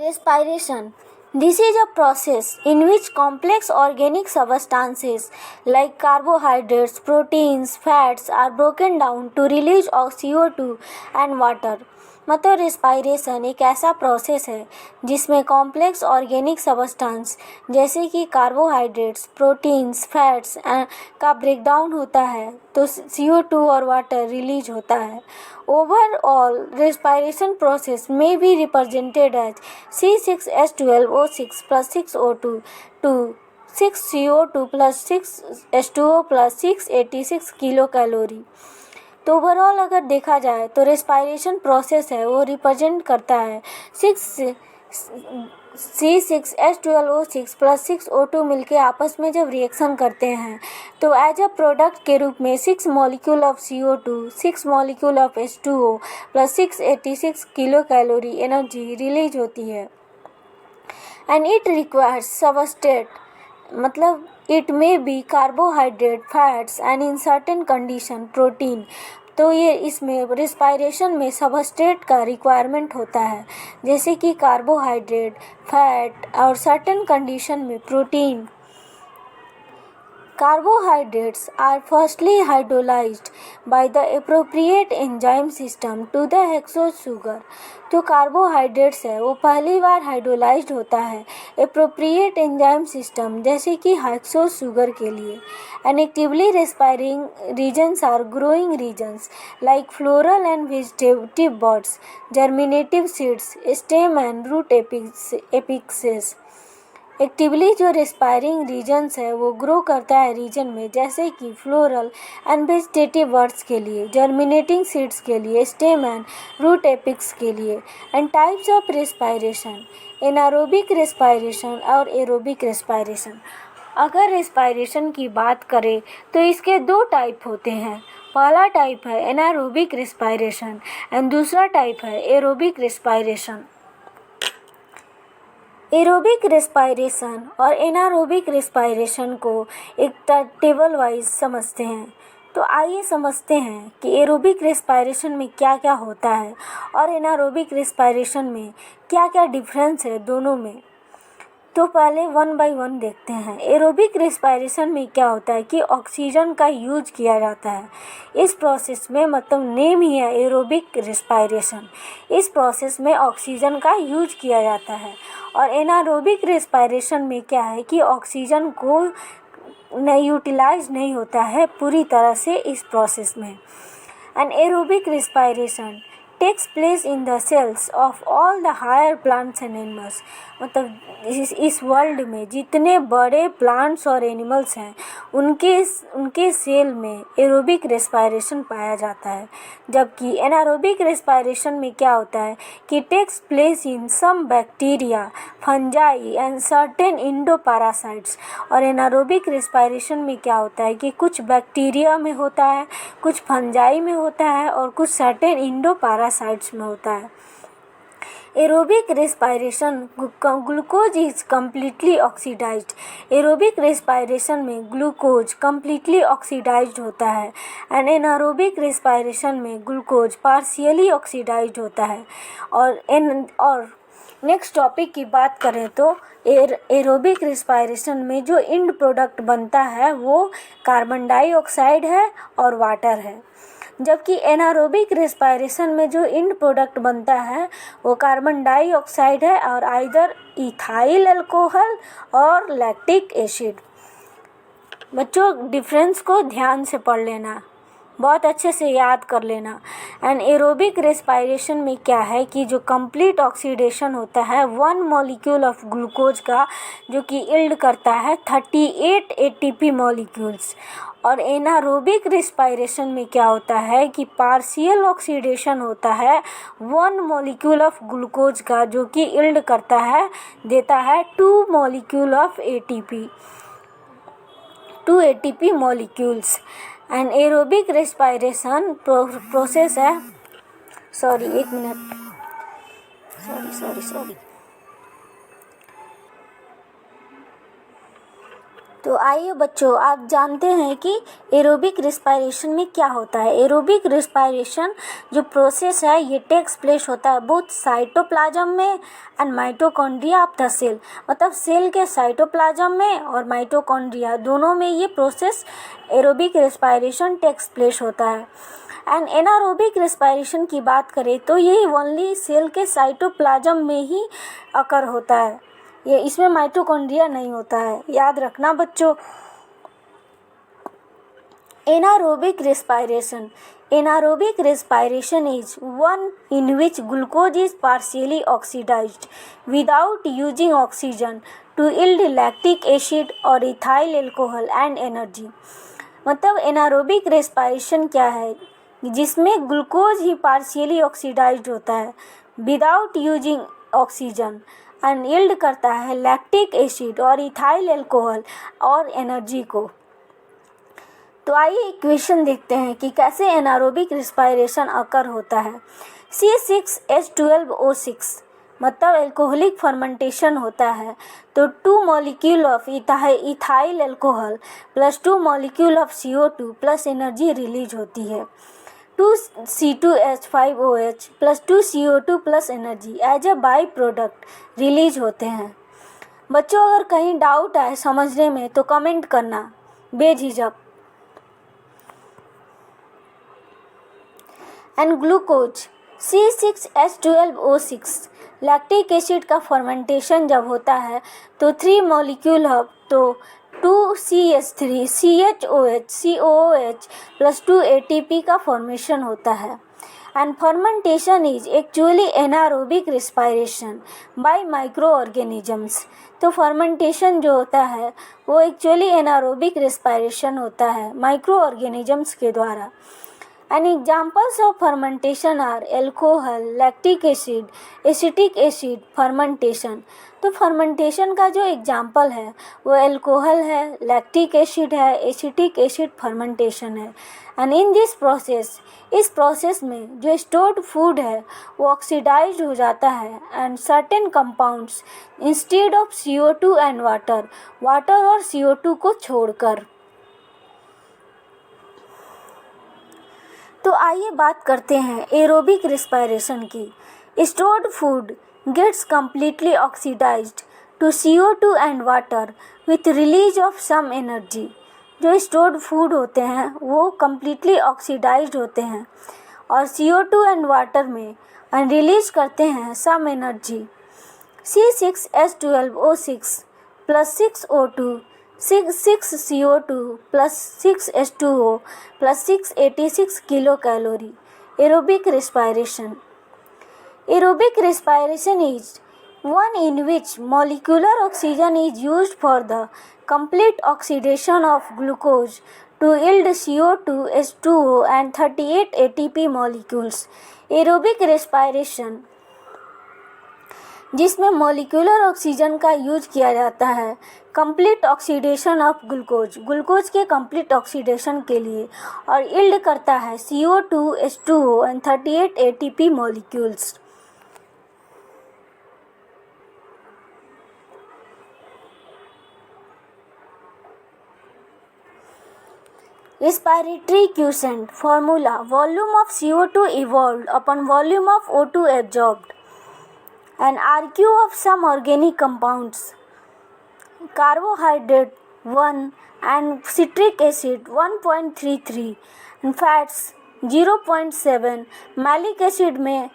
Respiration. This is a process in which complex organic substances like carbohydrates, proteins, fats are broken down to release CO2 and water. मतलब respiration एक ऐसा process है जिसमें complex organic substance जैसे कि carbohydrates, proteins, fats का breakdown होता है तो CO2 और वाटर रिलीज होता है. Overall, respiration process may be represented as C6H12O6 plus 6O2 to 6CO2 plus 6H2O plus 686 kilo calorie. तो ओवरऑल अगर देखा जाए तो रेस्पायरेशन प्रोसेस है वो रिप्रेजेंट करता है C6H12O6 प्लस 6O2 मिलके आपस में जब रिएक्शन करते हैं तो एज अ प्रोडक्ट के रूप में 6 molecule of CO2, 6 molecule of H2O plus 686 kilo calorie energy release होती है. एंड इट रिक्वायर्स सबस्ट्रेट मतलब it may be carbohydrate, fats and in certain condition protein. तो ये इसमें रिस्पायरेशन में सबस्ट्रेट का रिक्वायरमेंट होता है जैसे कि कार्बोहाइड्रेट, फैट और सर्टेन कंडीशन में protein. Carbohydrates are firstly hydrolyzed by the appropriate enzyme system to the hexose sugar. जो कार्बोहाइड्रेट्स है वो पहली बार हाइड्रोलाइज्ड होता है एप्रोप्रिएट एंजाइम सिस्टम जैसे कि हेक्सोज शुगर के लिए. And actively respiring regions are growing regions like floral and vegetative buds, germinative seeds, stem and root apices. Actively जो रेस्पायरिंग रीजन्स है वो ग्रो करता है रीजन में जैसे कि फ्लोरल एंड वेजिटेटिव बर्ड्स के लिए, जर्मिनेटिंग सीड्स के लिए, स्टेम एंड रूट एपिक्स के लिए. And types of respiration, anaerobic respiration और एरोबिक रेस्पायरेशन. अगर रेस्पायरेशन की बात करें तो इसके दो टाइप होते हैं. पहला टाइप है एनारोबिक रेस्पायरेशन एंड दूसरा टाइप है एरोबिक रेस्पायरेशन. एरोबिक रेस्पायरेशन और एनारोबिक रेस्पायरेशन को एक टेबल वाइज समझते हैं. तो आइए समझते हैं कि एरोबिक रेस्पायरेशन में क्या क्या होता है और एनारोबिक रेस्पायरेशन में क्या क्या डिफरेंस है दोनों में. तो पहले वन बाय वन देखते हैं. एरोबिक रेस्पायरेशन में क्या होता है कि ऑक्सीजन का यूज किया जाता है इस प्रोसेस में, मतलब नेम ही है एरोबिक रेस्पायरेशन. इस प्रोसेस में ऑक्सीजन का यूज किया जाता है. और एनारोबिक रेस्पायरेशन में क्या है कि ऑक्सीजन को यूटिलाइज नहीं होता है पूरी तरह से इस प्रोसेस में. And aerobic respiration takes place in the cells of all the higher plants and animals. मतलब इस वर्ल्ड में जितने बड़े प्लांट्स और एनिमल्स हैं उनके सेल में एरोबिक रेस्पायरेशन पाया जाता है. जबकि एनारोबिक रेस्पायरेशन में क्या होता है कि takes place in some bacteria, fungi and certain endoparasites. और एनारोबिक रेस्पायरेशन में क्या होता है कि कुछ बैक्टीरिया में होता है, कुछ फंजाई में होता है और कुछ सर्टेन इंडोपैरासाइट्स में होता है. Aerobic respiration glucose is completely oxidised. Aerobic respiration में ग्लूकोज कम्प्लीटली ऑक्सीडाइज्ड होता है. एंड एनारोबिक रेस्पायरेशन में ग्लूकोज पार्शियली ऑक्सीडाइज्ड होता है. और नेक्स्ट टॉपिक की बात करें तो एरोबिक रेस्पायरेशन में जो एंड प्रोडक्ट बनता है वो कार्बन डाइऑक्साइड है और वाटर है. जबकि एनारोबिक रेस्पायरेशन में जो एंड प्रोडक्ट बनता है वो कार्बन डाइऑक्साइड है और आइदर इथाइल अल्कोहल और लैक्टिक एसिड. बच्चों डिफरेंस को ध्यान से पढ़ लेना, बहुत अच्छे से याद कर लेना. एंड एरोबिक रेस्पायरेशन में क्या है कि जो कंप्लीट ऑक्सीडेशन होता है 1 मॉलिक्यूल ऑफ ग्लूकोज का जो कि यील्ड करता है 38 ATP मॉलिक्यूल्स. और एनारोबिक रेस्पायरेशन में क्या होता है कि पार्शियल ऑक्सीडेशन होता है 1 मॉलिक्यूल ऑफ ग्लूकोज का जो कि यील्ड करता है देता है 2 molecule of ATP, 2 ATP molecules. And aerobic respiration process है, सॉरी एक मिनट, सॉरी. तो आइए बच्चों, आप जानते हैं कि एरोबिक रिस्पायरेशन में क्या होता है। एरोबिक रिस्पायरेशन जो प्रोसेस है ये टेक्स प्लेस होता है बोथ साइटोप्लाज्म में and mitochondria of the cell, मतलब सेल के साइटोप्लाज्म में और माइटोकॉन्ड्रिया दोनों में ये process aerobic respiration takes place होता है। एंड एनारोबिक रिस्पायरेशन की बात करें तो ये ओनली सेल के साइटोप्लाज्म में ही अकर होता है, ये इसमें माइटोकॉन्ड्रिया नहीं होता है, याद रखना बच्चों। Anaerobic respiration, anaerobic respiration is one in which glucose is partially oxidized without using oxygen to yield lactic acid or ethyl alcohol and energy। मतलब एनारोबिक रेस्पायरेशन क्या है, जिसमें ग्लूकोज ही पार्शियली ऑक्सीडाइज्ड होता है without using oxygen and yield करता है lactic acid और ethyl alcohol और एनर्जी को। तो आइए इक्वेशन देखते हैं कि कैसे एनारोबिक रिस्पायरेशन अकर होता है। C6H12O6 मतलब एल्कोहलिक फर्मेंटेशन होता है, तो 2 molecule of ethyl alcohol plus 2 molecule of CO2 plus energy release होती है। 2C2H5OH plus 2 CO2 plus energy as a by product release होते हैं। बच्चों अगर कहीं डाउट आए समझने में तो कमेंट करना बेझिझक। And glucose C6H12O6 lactic acid का फर्मेंटेशन जब होता है तो 3 मॉलिक्यूल ऑफ तो 2CH3 CHOH COOH plus 2 ATP का फॉर्मेशन होता है। And fermentation is actually anaerobic respiration bye micro organisms. तो फर्मेंटेशन जो होता है वो एक्चुअली एनारोबिक रिस्पायरेशन होता है माइक्रो ऑर्गेनिजम्स के द्वारा। And examples of fermentation are alcohol, lactic acid, acetic acid fermentation। तो फर्मेंटेशन का जो एग्जाम्पल है वो एल्कोहल है, लैक्टिक एसिड है, एसिटिक एसिड फर्मेंटेशन है। एंड इन दिस प्रोसेस, इस प्रोसेस में जो स्टोर्ड फूड है वो ऑक्सीडाइज हो जाता है and certain compounds instead of CO2 and water, water और CO2 को छोड़कर। तो आइए बात करते हैं एरोबिक रिस्पायरेशन की। Stored food gets completely oxidised to CO2 and water with release of some energy. जो स्टोर्ड फूड होते हैं वो कम्प्लीटली ऑक्सीडाइज्ड होते हैं और CO2 एंड वाटर में रिलीज करते हैं some energy. C6H12O6 plus 6O2 6 CO2 plus 6 H2O plus 686 kilo calorie. Aerobic respiration, aerobic respiration is one in which molecular oxygen is used for the complete oxidation of glucose to yield CO2, H2O and 38 ATP molecules। Aerobic respiration जिसमें molecular oxygen का use किया जाता है complete oxidation of glucose, glucose के complete oxidation के लिए, और yield करता है CO2, H2O and 38 ATP molecules. Respiratory quotient formula: volume of CO2 evolved upon volume of O2 absorbed। An RQ of some organic compounds, carbohydrate 1 and citric acid 1.33 and fats 0.7। Malic acid में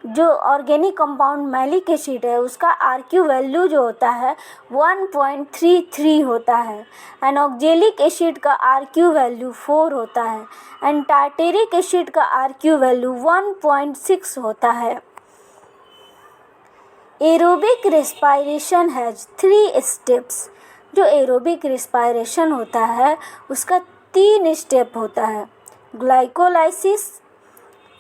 जो organic compound malic acid है उसका RQ value जो होता है 1.33 होता है and oxalic acid का RQ वैल्यू 4 होता है एंड टार्टेरिक एसिड का RQ वैल्यू 1.6 होता है। Aerobic respiration has 3 steps. जो एरोबिक रिस्पायरेशन होता है उसका 3 स्टेप होता है। Glycolysis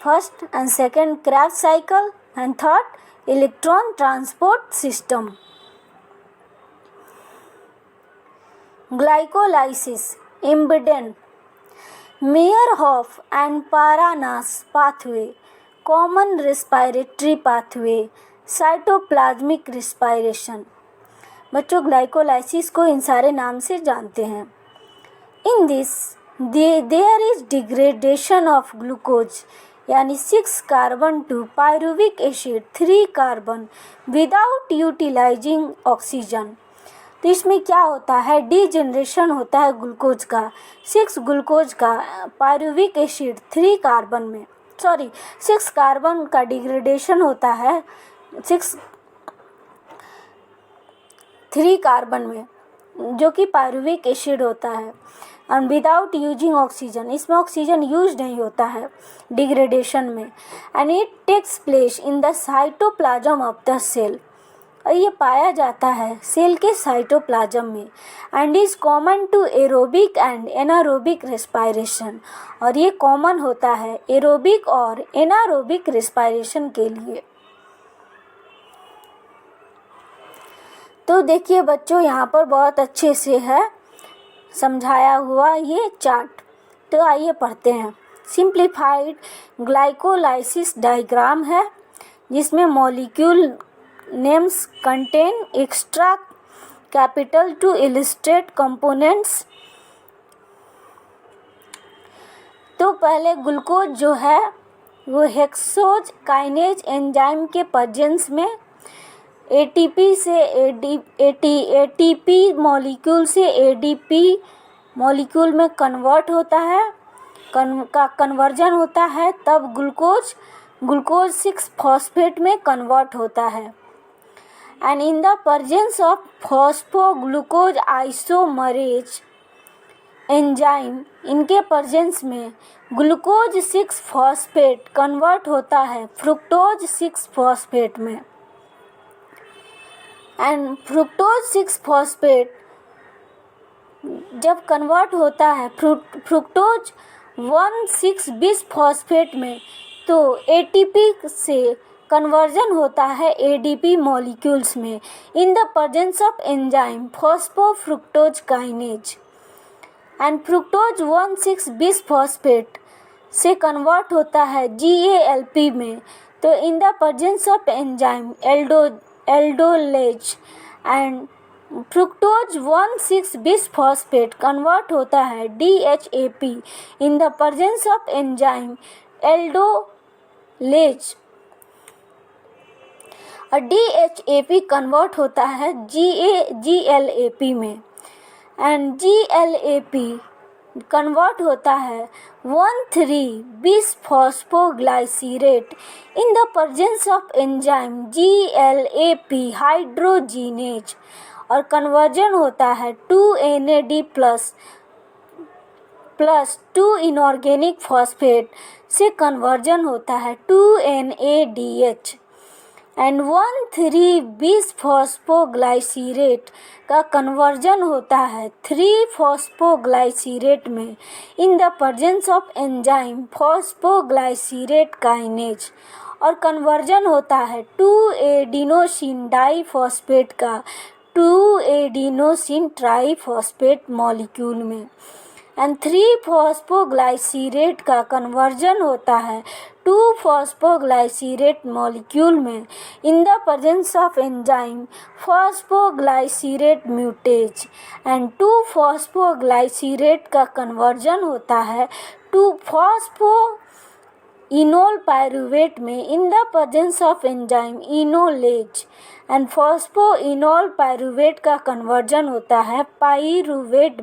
first and second, Krebs cycle and third electron transport system. Glycolysis Embden Meyerhof and Parnas pathway, common respiratory pathway, cytoplasmic respiration. बच्चों glycolysis को इन सारे नाम से जानते हैं। In this there is degradation of glucose यानी 6 carbon to pyruvic acid 3 carbon without utilising oxygen. तो इसमें क्या होता है, डीजनरेशन होता है ग्लूकोज का, 6 ग्लूकोज का पायरुविक एसिड 3 कार्बन में 6 कार्बन का डिग्रेडेशन होता है 3 कार्बन में, जो कि पायरुविक एसिड होता है, एंड विदाउट यूजिंग ऑक्सीजन, इसमें ऑक्सीजन यूज नहीं होता है डिग्रेडेशन में, and it takes place in the cytoplasm of the cell, और ये पाया जाता है सेल के साइटोप्लाज्म में, and is common to aerobic and anaerobic respiration, और ये कॉमन होता है एरोबिक और एनारोबिक रेस्पायरेशन के लिए। तो देखिए बच्चों, यहाँ पर बहुत अच्छे से है समझाया हुआ ये चार्ट। तो आइए पढ़ते हैं। सिंप्लीफाइड ग्लाइकोलाइसिस डायग्राम है, जिसमें molecule names contain extra capital to illustrate components. तो पहले ग्लूकोज जो है वो हेक्सोज काइनेज एंजाइम के प्रेजेंस में एटीपी से एटीपी मॉलिक्यूल से एडीपी मॉलिक्यूल में कन्वर्ट होता है, का कन्वर्जन होता है, तब ग्लूकोज 6 फॉस्फेट में कन्वर्ट होता है, and in the presence of phosphoglucose isomerase enzyme, इनके प्रेजेंस में ग्लूकोज 6 फॉस्फेट कन्वर्ट होता है फ्रुक्टोज 6 फॉस्फेट में, एंड फ्रुक्टोज 6 फॉस्फेट जब कन्वर्ट होता है फ्रुक्टोज 1,6 बिस फॉस्फेट में, तो एटीपी से कन्वर्जन होता है एडीपी मॉलिक्यूल्स में in the presence of enzyme phosphofructose kinase, and fructose 1,6 bis phosphate से कन्वर्ट होता है GALP में, तो इन the presence of enzyme aldolase, and fructose 1,6 bis phosphate convert होता है DHAP in the presence of enzyme aldolase, और DHAP convert होता है GLAP में, एंड GLAP कन्वर्ट होता है 1,3 bis phosphoglycerate in the presence of enzyme GLAP hydrogenase, और conversion होता है 2NAD प्लस 2 इनऑर्गेनिक फॉस्फेट से कन्वर्जन होता है 2NADH, एंड 1,3 बिस फॉस्फोग्लाइसीरेट का कन्वर्जन होता है 3 फॉस्फोग्लाइसीरेट में in the presence of enzyme phosphoglycerate kinase, और कन्वर्जन होता है 2 एडिनोसिन डाइफॉस्फेट का 2 एडिनोसिन ट्राइफॉस्फेट मॉलिक्यूल में, एंड 3 फॉस्फोग्लाइसीरेट का कन्वर्जन होता है 2 फॉस्फोग्लाइसीरेट मॉलिक्यूल में in the presence of enzyme phosphoglycerate mutase, and 2 phosphoglycerate का कन्वर्जन होता है 2 फॉस्फो इनोल पायरुवेट में in the presence of enzyme enolase, and phosphoenol pyruvate का कन्वर्जन होता है पायरुवेट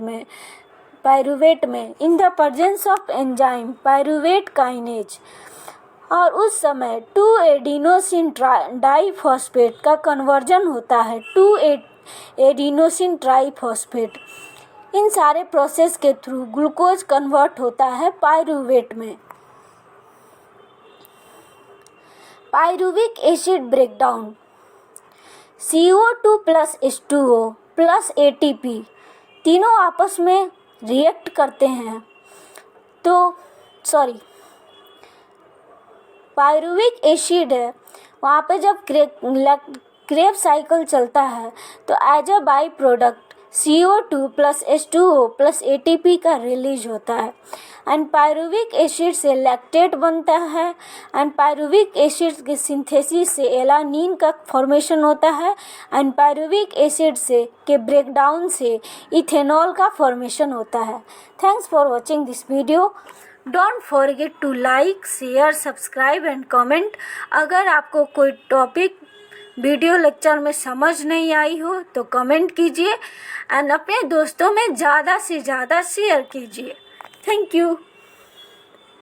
में in the presence of enzyme pyruvate kinase, और उस समय 2 एडिनोसिन डाइफॉस्फेट का कन्वर्जन होता है 2 एडिनोसिन ट्राइफॉस्फेट। इन सारे प्रोसेस के थ्रू ग्लूकोज कन्वर्ट होता है पायरुवेट में। Pyruvic acid breakdown, CO2 plus H2O plus ATP तीनों आपस में रिएक्ट करते हैं, तो पायरुविक एसिड है वहाँ पे जब क्रेब साइकिल चलता है तो as a by product CO2 plus H2O plus ATP का रिलीज होता है, एंड पायरुविक एसिड से लैक्टेट बनता है एंड पायरुविक एसिड के सिंथेसिस से एलानिन का फॉर्मेशन होता है एंड पायरुविक एसिड से के ब्रेकडाउन से इथेनॉल का फॉर्मेशन होता है। Thanks for watching this video. Don't forget to like, share, subscribe and comment. अगर आपको कोई टॉपिक वीडियो लेक्चर में समझ नहीं आई हो तो कमेंट कीजिए एंड अपने दोस्तों में ज़्यादा से ज़्यादा शेयर कीजिए। Thank you.